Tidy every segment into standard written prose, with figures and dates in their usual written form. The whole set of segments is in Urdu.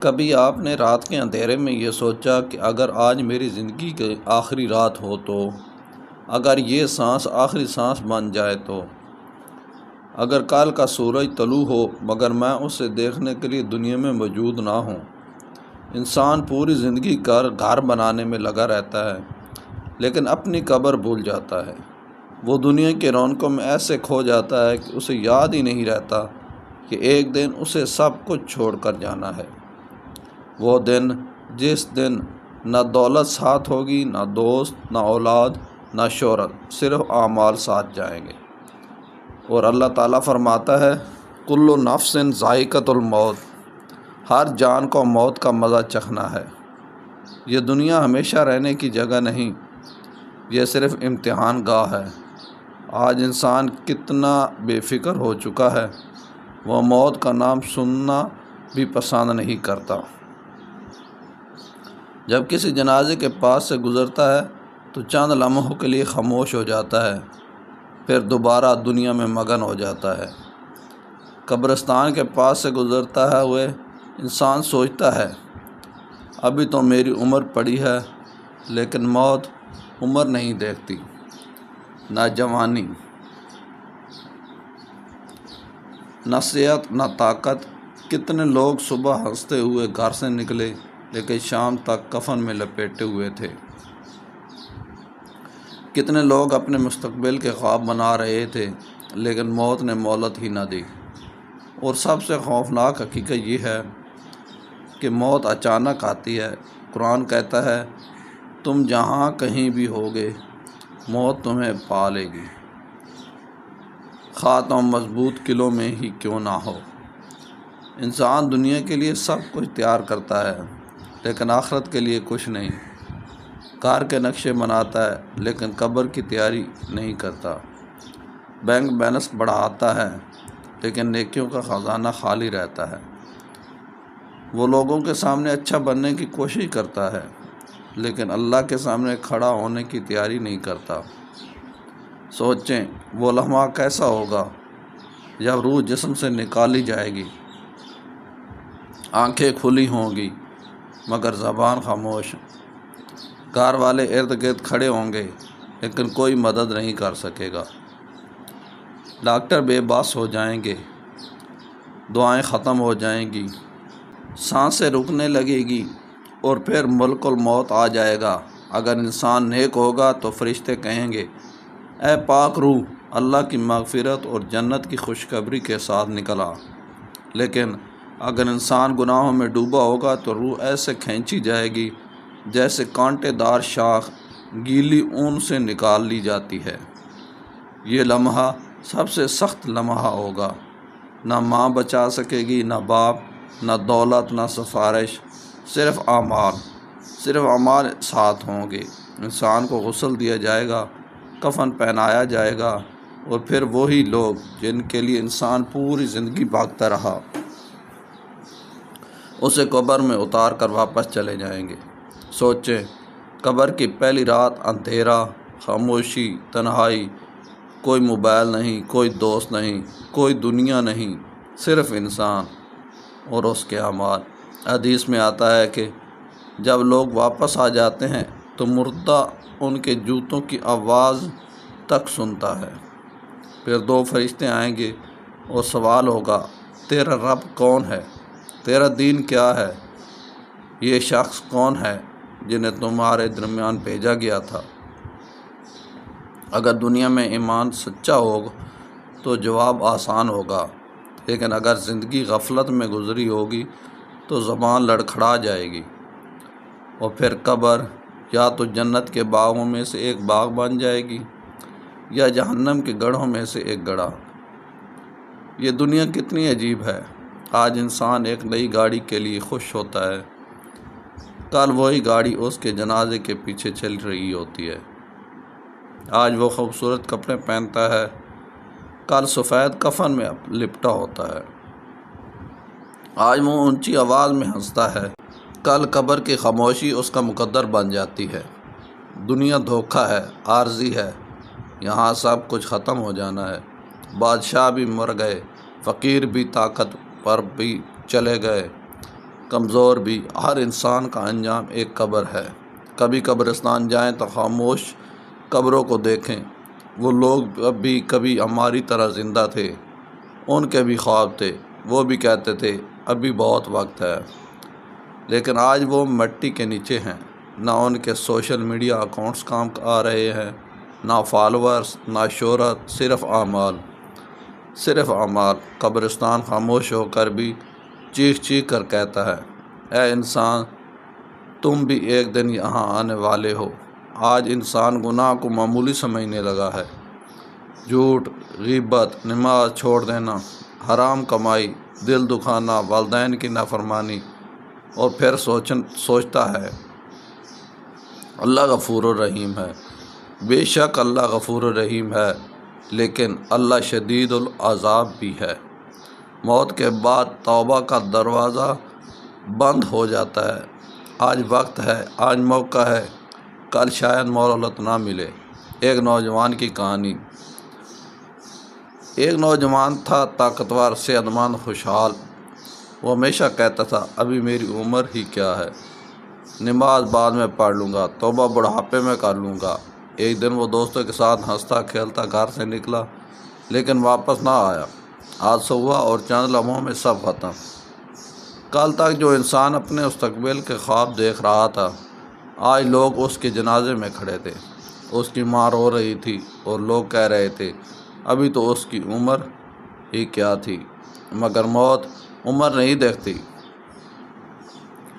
کبھی آپ نے رات کے اندھیرے میں یہ سوچا کہ اگر آج میری زندگی کی آخری رات ہو تو، اگر یہ سانس آخری سانس بن جائے تو، اگر کل کا سورج طلوع ہو مگر میں اسے دیکھنے کے لیے دنیا میں موجود نہ ہوں؟ انسان پوری زندگی گھر بنانے میں لگا رہتا ہے لیکن اپنی قبر بھول جاتا ہے۔ وہ دنیا کے رونقوں میں ایسے کھو جاتا ہے کہ اسے یاد ہی نہیں رہتا کہ ایک دن اسے سب کچھ چھوڑ کر جانا ہے۔ وہ دن جس دن نہ دولت ساتھ ہوگی، نہ دوست، نہ اولاد، نہ شہرت، صرف اعمال ساتھ جائیں گے۔ اور اللہ تعالیٰ فرماتا ہے، کل نفس ذائقۃ الموت، ہر جان کو موت کا مزہ چکھنا ہے۔ یہ دنیا ہمیشہ رہنے کی جگہ نہیں، یہ صرف امتحان گاہ ہے۔ آج انسان کتنا بے فکر ہو چکا ہے، وہ موت کا نام سننا بھی پسند نہیں کرتا۔ جب کسی جنازے کے پاس سے گزرتا ہے تو چند لمحوں کے لیے خاموش ہو جاتا ہے، پھر دوبارہ دنیا میں مگن ہو جاتا ہے۔ قبرستان کے پاس سے گزرتا ہے ہوئے انسان سوچتا ہے، ابھی تو میری عمر پڑی ہے، لیکن موت عمر نہیں دیکھتی، نہ جوانی، نہ صحت، نہ طاقت۔ کتنے لوگ صبح ہنستے ہوئے گھر سے نکلے لیکن شام تک کفن میں لپیٹے ہوئے تھے۔ کتنے لوگ اپنے مستقبل کے خواب بنا رہے تھے لیکن موت نے مہلت ہی نہ دی۔ اور سب سے خوفناک حقیقت یہ ہے کہ موت اچانک آتی ہے۔ قرآن کہتا ہے، تم جہاں کہیں بھی ہوگے موت تمہیں پا لے گی، خواہ تم مضبوط قلعوں میں ہی کیوں نہ ہو۔ انسان دنیا کے لیے سب کچھ تیار کرتا ہے لیکن آخرت کے لیے کچھ نہیں۔ گھر کے نقشے بناتا ہے لیکن قبر کی تیاری نہیں کرتا۔ بینک بیلنس بڑھاتا ہے لیکن نیکیوں کا خزانہ خالی رہتا ہے۔ وہ لوگوں کے سامنے اچھا بننے کی کوشش کرتا ہے لیکن اللہ کے سامنے کھڑا ہونے کی تیاری نہیں کرتا۔ سوچیں، وہ لمحہ کیسا ہوگا جب روح جسم سے نکالی جائے گی، آنکھیں کھلی ہوں گی مگر زبان خاموش۔ گھر والے ارد گرد کھڑے ہوں گے لیکن کوئی مدد نہیں کر سکے گا۔ ڈاکٹر بے بس ہو جائیں گے، دعائیں ختم ہو جائیں گی، سانسیں رکنے لگے گی اور پھر ملک الموت آ جائے گا۔ اگر انسان نیک ہوگا تو فرشتے کہیں گے، اے پاک روح، اللہ کی مغفرت اور جنت کی خوشخبری کے ساتھ نکل آ۔ لیکن اگر انسان گناہوں میں ڈوبا ہوگا تو روح ایسے کھینچی جائے گی جیسے کانٹے دار شاخ گیلی اون سے نکال لی جاتی ہے۔ یہ لمحہ سب سے سخت لمحہ ہوگا۔ نہ ماں بچا سکے گی، نہ باپ، نہ دولت، نہ سفارش، صرف اعمال ساتھ ہوں گے۔ انسان کو غسل دیا جائے گا، کفن پہنایا جائے گا اور پھر وہی لوگ جن کے لیے انسان پوری زندگی بھاگتا رہا، اسے قبر میں اتار کر واپس چلے جائیں گے۔ سوچیں، قبر کی پہلی رات، اندھیرا، خاموشی، تنہائی، کوئی موبائل نہیں، کوئی دوست نہیں، کوئی دنیا نہیں، صرف انسان اور اس کے اعمال۔ حدیث میں آتا ہے کہ جب لوگ واپس آ جاتے ہیں تو مردہ ان کے جوتوں کی آواز تک سنتا ہے۔ پھر دو فرشتے آئیں گے اور سوال ہوگا، تیرا رب کون ہے؟ تیرا دین کیا ہے؟ یہ شخص کون ہے جنہیں تمہارے درمیان بھیجا گیا تھا؟ اگر دنیا میں ایمان سچا ہوگا تو جواب آسان ہوگا، لیکن اگر زندگی غفلت میں گزری ہوگی تو زبان لڑکھڑا جائے گی۔ اور پھر قبر یا تو جنت کے باغوں میں سے ایک باغ بن جائے گی یا جہنم کے گڑھوں میں سے ایک گڑھا۔ یہ دنیا کتنی عجیب ہے۔ آج انسان ایک نئی گاڑی کے لیے خوش ہوتا ہے، کل وہی گاڑی اس کے جنازے کے پیچھے چل رہی ہوتی ہے۔ آج وہ خوبصورت کپڑے پہنتا ہے، کل سفید کفن میں لپٹا ہوتا ہے۔ آج وہ اونچی آواز میں ہنستا ہے، کل قبر کی خاموشی اس کا مقدر بن جاتی ہے۔ دنیا دھوکہ ہے، عارضی ہے، یہاں سب کچھ ختم ہو جانا ہے۔ بادشاہ بھی مر گئے، فقیر بھی طاقت پر بھی چلے گئے، کمزور بھی، ہر انسان کا انجام ایک قبر ہے۔ کبھی قبرستان جائیں تو خاموش قبروں کو دیکھیں، وہ لوگ بھی کبھی ہماری طرح زندہ تھے، ان کے بھی خواب تھے، وہ بھی کہتے تھے ابھی بہت وقت ہے، لیکن آج وہ مٹی کے نیچے ہیں۔ نہ ان کے سوشل میڈیا اکاؤنٹس کام آ رہے ہیں، نہ فالورز، نہ شہرت، صرف اعمال، صرف اعمال۔ قبرستان خاموش ہو کر بھی چیخ چیخ کر کہتا ہے، اے انسان، تم بھی ایک دن یہاں آنے والے ہو۔ آج انسان گناہ کو معمولی سمجھنے لگا ہے۔ جھوٹ، غیبت، نماز چھوڑ دینا، حرام کمائی، دل دکھانا، والدین کی نافرمانی، اور پھر سوچتا ہے اللہ غفور الرحیم ہے۔ بے شک اللہ غفور الرحیم ہے، لیکن اللہ شدید العذاب بھی ہے۔ موت کے بعد توبہ کا دروازہ بند ہو جاتا ہے۔ آج وقت ہے، آج موقع ہے، کل شاید مہلت نہ ملے۔ ایک نوجوان کی کہانی۔ ایک نوجوان تھا، طاقتور، صحت مند، خوشحال۔ وہ ہمیشہ کہتا تھا ابھی میری عمر ہی کیا ہے، نماز بعد میں پڑھ لوں گا، توبہ بڑھاپے میں کر لوں گا۔ ایک دن وہ دوستوں کے ساتھ ہنستا کھیلتا گھر سے نکلا، لیکن واپس نہ آیا۔ حادثہ ہوا اور چند لمحوں میں سب ختم۔ کل تک جو انسان اپنے مستقبل کے خواب دیکھ رہا تھا، آج لوگ اس کے جنازے میں کھڑے تھے۔ اس کی ماں رو رہی تھی اور لوگ کہہ رہے تھے ابھی تو اس کی عمر ہی کیا تھی۔ مگر موت عمر نہیں دیکھتی۔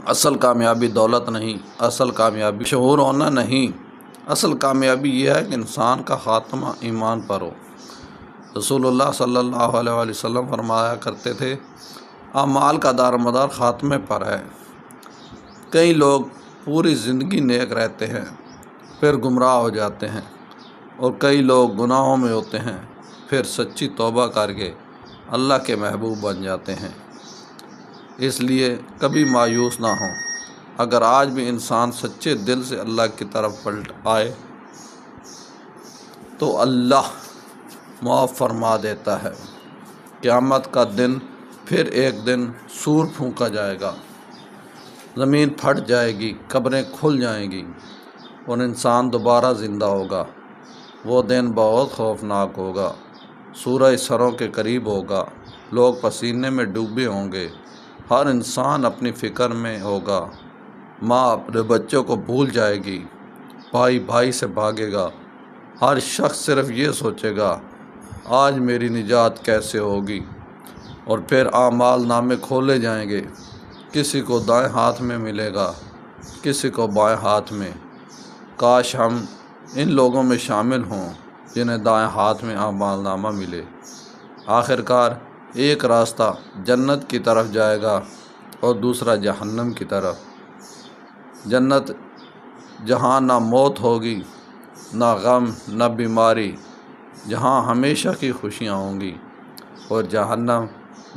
اصل کامیابی دولت نہیں، اصل کامیابی مشہور ہونا نہیں، اصل کامیابی یہ ہے کہ انسان کا خاتمہ ایمان پر ہو۔ رسول اللہ صلی اللہ علیہ وسلم فرمایا کرتے تھے اعمال کا دار مدار خاتمے پر ہے۔ کئی لوگ پوری زندگی نیک رہتے ہیں پھر گمراہ ہو جاتے ہیں، اور کئی لوگ گناہوں میں ہوتے ہیں پھر سچی توبہ کر کے اللہ کے محبوب بن جاتے ہیں۔ اس لیے کبھی مایوس نہ ہوں۔ اگر آج بھی انسان سچے دل سے اللہ کی طرف پلٹ آئے تو اللہ معاف فرما دیتا ہے۔ قیامت کا دن پھر ایک دن سور پھونکا جائے گا، زمین پھٹ جائے گی، قبریں کھل جائیں گی، اور انسان دوبارہ زندہ ہوگا۔ وہ دن بہت خوفناک ہوگا۔ سورج سروں کے قریب ہوگا، لوگ پسینے میں ڈوبے ہوں گے، ہر انسان اپنی فکر میں ہوگا، ماں اپنے بچوں کو بھول جائے گی، بھائی بھائی سے بھاگے گا، ہر شخص صرف یہ سوچے گا آج میری نجات کیسے ہوگی۔ اور پھر اعمال نامے کھولے جائیں گے، کسی کو دائیں ہاتھ میں ملے گا، کسی کو بائیں ہاتھ میں۔ کاش ہم ان لوگوں میں شامل ہوں جنہیں دائیں ہاتھ میں اعمال نامہ ملے۔ آخرکار ایک راستہ جنت کی طرف جائے گا اور دوسرا جہنم کی طرف۔ جنت جہاں نہ موت ہوگی، نہ غم، نہ بیماری، جہاں ہمیشہ کی خوشیاں ہوں گی، اور جہنم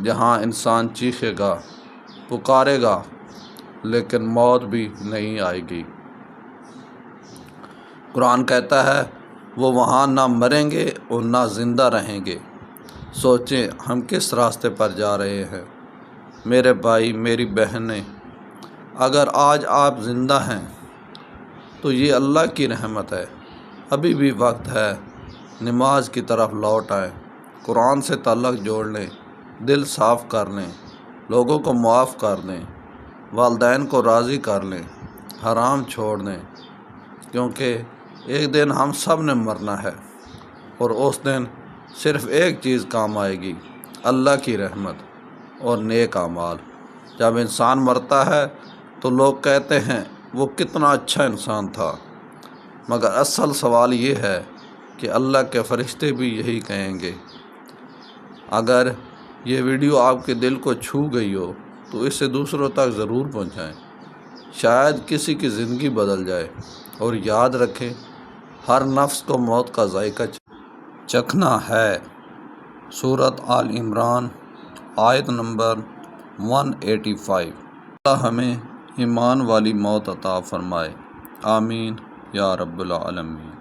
جہاں انسان چیخے گا، پکارے گا، لیکن موت بھی نہیں آئے گی۔ قرآن کہتا ہے وہ وہاں نہ مریں گے اور نہ زندہ رہیں گے۔ سوچیں ہم کس راستے پر جا رہے ہیں۔ میرے بھائی، میری بہنیں، اگر آج آپ زندہ ہیں تو یہ اللہ کی رحمت ہے۔ ابھی بھی وقت ہے، نماز کی طرف لوٹ آئیں، قرآن سے تعلق جوڑ لیں، دل صاف کر لیں، لوگوں کو معاف کر دیں، والدین کو راضی کر لیں، حرام چھوڑ دیں، کیونکہ ایک دن ہم سب نے مرنا ہے، اور اس دن صرف ایک چیز کام آئے گی، اللہ کی رحمت اور نیک اعمال۔ جب انسان مرتا ہے تو لوگ کہتے ہیں وہ کتنا اچھا انسان تھا، مگر اصل سوال یہ ہے کہ اللہ کے فرشتے بھی یہی کہیں گے۔ اگر یہ ویڈیو آپ کے دل کو چھو گئی ہو تو اسے دوسروں تک ضرور پہنچائیں، شاید کسی کی زندگی بدل جائے۔ اور یاد رکھیں ہر نفس کو موت کا ذائقہ چکھنا ہے۔ سورۃ آل عمران آیت نمبر 185۔ اللہ ہمیں ایمان والی موت عطا فرمائے، آمین یا رب العالمین۔